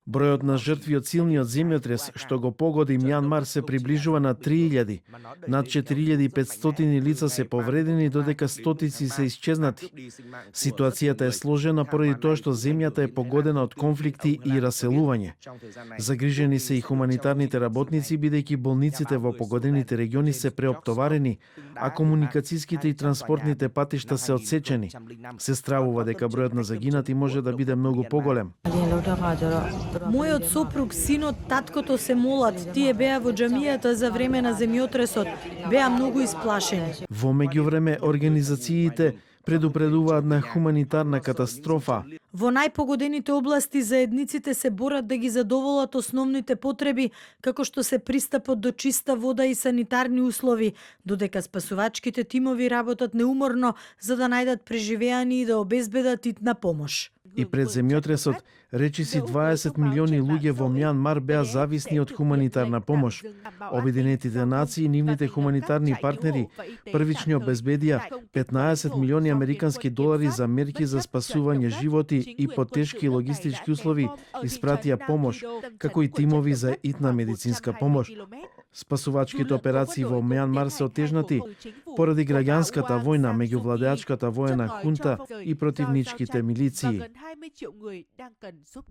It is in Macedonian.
Бројот на жртви од силниот земјотрес што го погоди Мјанмар се приближува на 3000. Над 4500 лица се повредени, додека стотици се исчезнати. Ситуацијата е сложена поради тоа што земјата е погодена од конфликти и раселување. Загрижени се и хуманитарните работници, бидејќи болниците во погодените региони се преоптоварени, а комуникацијските и транспортните патишта се одсечени. Се стравува дека бројот на загинати може да биде многу поголем. Мојот сопруг, синот, таткото се молат. Тие беа во џамијата за време на земјотресот. Беа многу исплашени. Во меѓувреме, организациите предупредуваат на хуманитарна катастрофа. Во најпогодените области заедниците се борат да ги задоволат основните потреби, како што се пристапот до чиста вода и санитарни услови, додека спасувачките тимови работат неуморно за да најдат преживеани и да обезбедат итна помош. И пред земјотресот, речиси 20 милиони луѓе во Мјанмар беа зависни од хуманитарна помош. Обединетите нации и нивните хуманитарни партнери првично обезбедија 15 милиони американски долари за мерки за спасување животи и по тешки логистички услови испратија помош, како и тимови за итна медицинска помош. Спасувачките операции во Мјанмар се отежнати поради граѓанската војна меѓу владеачката воена хунта и противничките милиции.